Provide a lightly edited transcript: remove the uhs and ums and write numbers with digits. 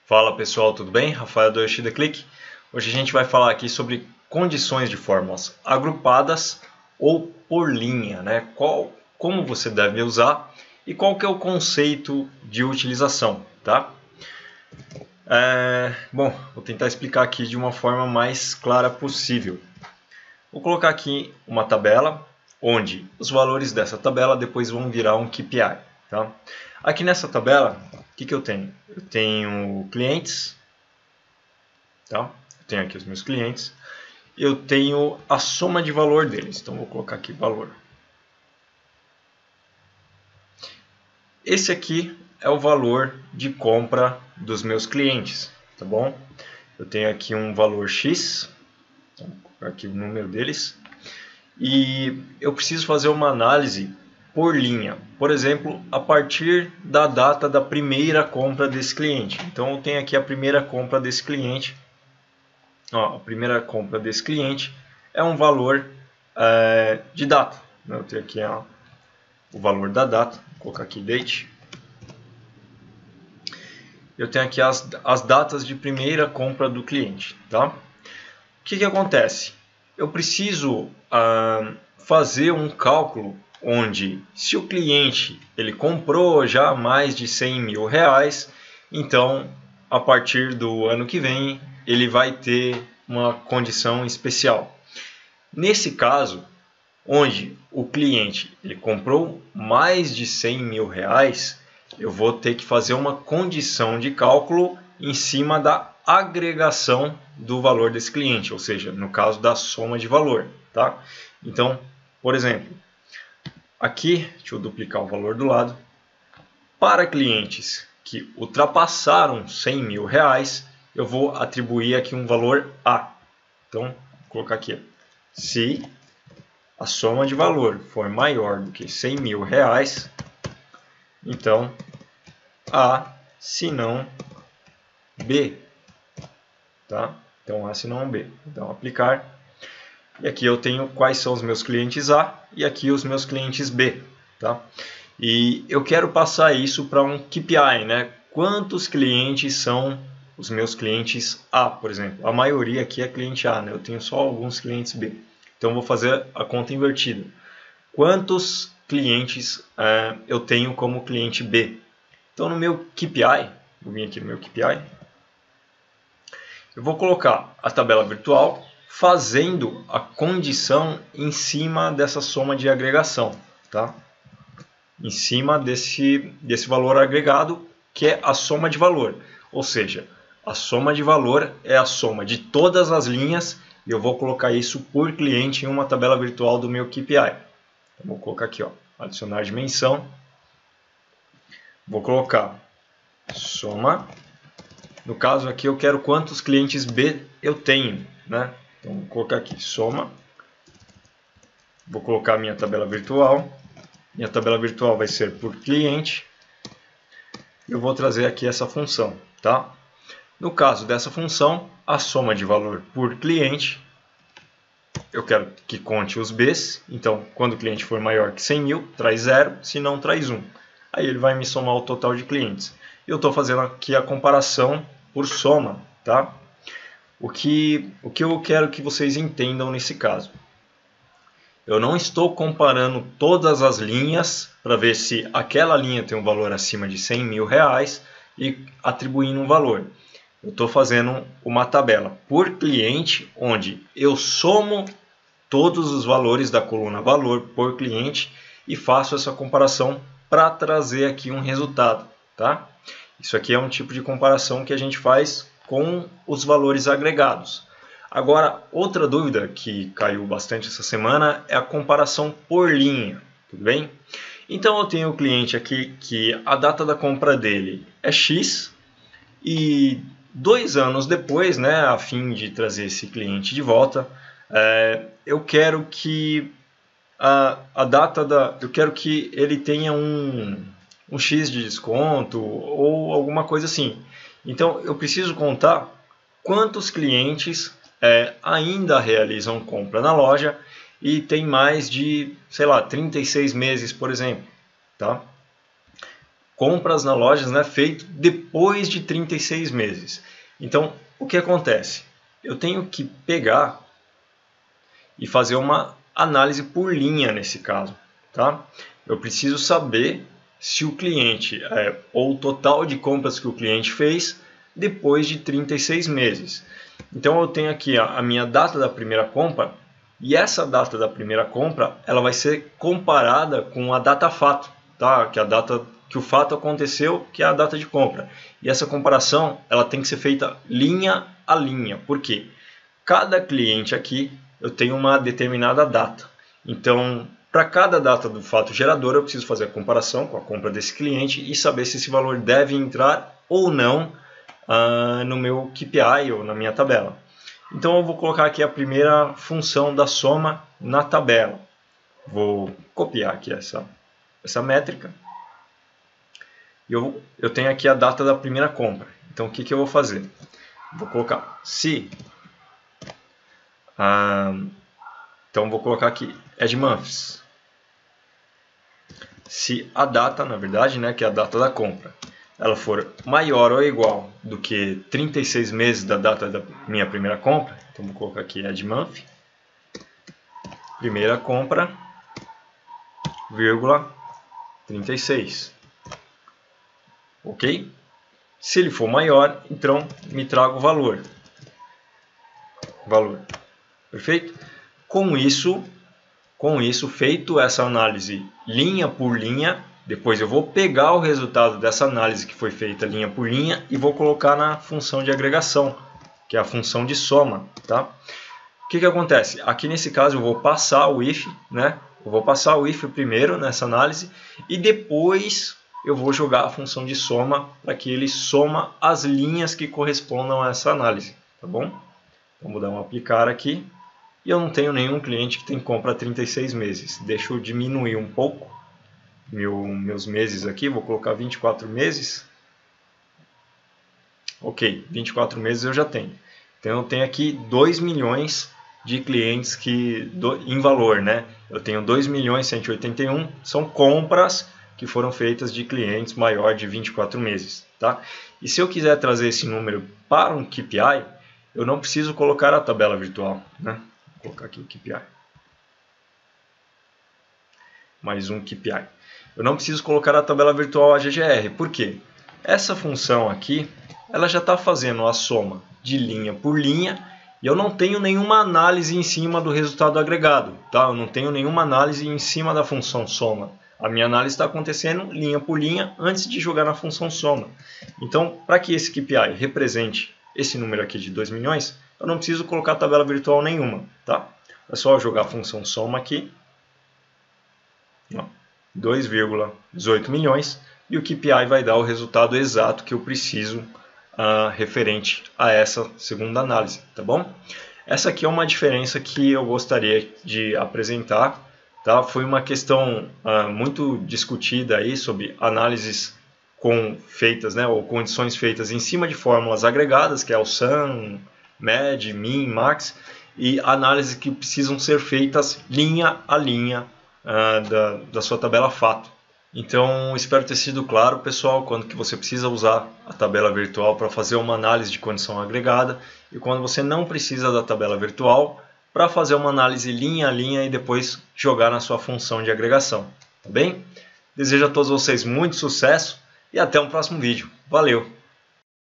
Fala pessoal, tudo bem? Rafael do Yoshida Click. Hoje a gente vai falar aqui sobre condições de fórmulas agrupadas ou por linha, né? Como você deve usar e qual que é o conceito de utilização, tá? Bom, vou tentar explicar aqui de uma forma mais clara possível. Vou colocar aqui uma tabela, onde os valores dessa tabela depois vão virar um KPI, tá? Aqui nessa tabela, o que eu tenho? Eu tenho clientes, tá? Eu tenho aqui os meus clientes. Eu tenho a soma de valor deles, então vou colocar aqui valor. Esse aqui é o valor de compra dos meus clientes, tá bom? Eu tenho aqui um valor X, então vou colocar aqui o número deles. E eu preciso fazer uma análise por linha. Por exemplo, a partir da data da primeira compra desse cliente. Então eu tenho aqui a primeira compra desse cliente. A primeira compra desse cliente é um valor de data. Eu tenho aqui o valor da data. Vou colocar aqui date. Eu tenho aqui as datas de primeira compra do cliente. Tá? O que acontece? Eu preciso fazer um cálculo onde, se o cliente ele comprou já mais de 100 mil reais, então a partir do ano que vem ele vai ter uma condição especial. Nesse caso, onde o cliente ele comprou mais de 100 mil reais, eu vou ter que fazer uma condição de cálculo em cima da agregação do valor desse cliente, ou seja, no caso da soma de valor, tá? Então, por exemplo, aqui, deixa eu duplicar o valor do lado, para clientes que ultrapassaram 100 mil reais, eu vou atribuir aqui um valor A. Então, vou colocar aqui, se a soma de valor for maior do que 100 mil reais, então A, se não B. Tá? Então, A se não B. Então, aplicar. E aqui eu tenho quais são os meus clientes A e aqui os meus clientes B. Tá? E eu quero passar isso para um KPI, né? Quantos clientes são os meus clientes A, por exemplo? A maioria aqui é cliente A, né? Eu tenho só alguns clientes B. Então, vou fazer a conta invertida. Quantos clientes eu tenho como cliente B? Então, no meu KPI, vou vir aqui no meu KPI, eu vou colocar a tabela virtual fazendo a condição em cima dessa soma de agregação, tá? Em cima desse valor agregado, que é a soma de valor. Ou seja, a soma de valor é a soma de todas as linhas e eu vou colocar isso por cliente em uma tabela virtual do meu KPI. Então, vou colocar aqui, ó, adicionar dimensão. Vou colocar soma. No caso aqui eu quero quantos clientes B eu tenho, né? Então vou colocar aqui soma. Vou colocar a minha tabela virtual. Minha tabela virtual vai ser por cliente. Eu vou trazer aqui essa função, tá? No caso dessa função, a soma de valor por cliente, eu quero que conte os Bs. Então, quando o cliente for maior que 100 mil, traz 0, se não, traz 1. Aí ele vai me somar o total de clientes. Eu estou fazendo aqui a comparação por soma, tá? O que eu quero que vocês entendam nesse caso? Eu não estou comparando todas as linhas para ver se aquela linha tem um valor acima de 100 mil reais e atribuindo um valor. Eu estou fazendo uma tabela por cliente, onde eu somo todos os valores da coluna valor por cliente e faço essa comparação para trazer aqui um resultado, tá? Isso aqui é um tipo de comparação que a gente faz com os valores agregados. Agora, outra dúvida que caiu bastante essa semana é a comparação por linha, tudo bem? Então eu tenho o cliente aqui que a data da compra dele é X e 2 anos depois, né, a fim de trazer esse cliente de volta, eu quero que eu quero que ele tenha um X de desconto ou alguma coisa assim. Então eu preciso contar quantos clientes ainda realizam compra na loja e tem mais de, sei lá, 36 meses, por exemplo. Tá? compras na loja, né, feito depois de 36 meses. Então, o que acontece? Eu tenho que pegar e fazer uma análise por linha nesse caso, tá? Eu preciso saber se o cliente, ou o total de compras que o cliente fez depois de 36 meses. Então eu tenho aqui a minha data da primeira compra, e essa data da primeira compra ela vai ser comparada com a data fato, tá? Que é a data que o fato aconteceu, que é a data de compra. E essa comparação ela tem que ser feita linha a linha. Por quê? Cada cliente aqui eu tenho uma determinada data. Então, para cada data do fato gerador, eu preciso fazer a comparação com a compra desse cliente e saber se esse valor deve entrar ou não no meu KPI ou na minha tabela. Então, eu vou colocar aqui a primeira função da soma na tabela. Vou copiar aqui essa métrica. Eu tenho aqui a data da primeira compra. Então, o que eu vou fazer? Vou colocar se... então, vou colocar aqui add months. Se a data, na verdade, né, que é a data da compra, ela for maior ou igual do que 36 meses da data da minha primeira compra, então vou colocar aqui add month, primeira compra, vírgula, 36. Ok? Se ele for maior, então me traga o valor. Perfeito? Com isso, feito essa análise linha por linha, depois eu vou pegar o resultado dessa análise que foi feita linha por linha e vou colocar na função de agregação, que é a função de soma. Tá? O que acontece? Aqui nesse caso eu vou passar o if, né? Eu vou passar o if primeiro nessa análise e depois eu vou jogar a função de soma para que ele soma as linhas que correspondam a essa análise. Tá bom? Então vou dar um aplicar aqui. E eu não tenho nenhum cliente que tem compra a 36 meses. Deixa eu diminuir um pouco meus meses aqui. Vou colocar 24 meses. Ok, 24 meses eu já tenho. Então eu tenho aqui 2 milhões de clientes em valor, né? Eu tenho 2.181.000, são compras que foram feitas de clientes maior de 24 meses. Tá? E se eu quiser trazer esse número para um KPI, eu não preciso colocar a tabela virtual, né? Vou colocar aqui o KPI. Mais um KPI. Eu não preciso colocar a tabela virtual AGGR. Por quê? Essa função aqui, ela já está fazendo a soma de linha por linha e eu não tenho nenhuma análise em cima do resultado agregado. Tá? Eu não tenho nenhuma análise em cima da função soma. A minha análise está acontecendo linha por linha antes de jogar na função soma. Então, para que esse KPI represente esse número aqui de 2 milhões, eu não preciso colocar tabela virtual nenhuma, tá? É só jogar a função soma aqui, 2,18 milhões, e o KPI vai dar o resultado exato que eu preciso referente a essa segunda análise, tá bom? Essa aqui é uma diferença que eu gostaria de apresentar, tá? Foi uma questão muito discutida aí sobre análises feitas, né, ou condições feitas em cima de fórmulas agregadas, que é o sum, med, min, max, e análises que precisam ser feitas linha a linha da sua tabela fato. Então, espero ter sido claro, pessoal, quando que você precisa usar a tabela virtual para fazer uma análise de condição agregada e quando você não precisa da tabela virtual para fazer uma análise linha a linha e depois jogar na sua função de agregação. Tá bem? Desejo a todos vocês muito sucesso e até um próximo vídeo. Valeu!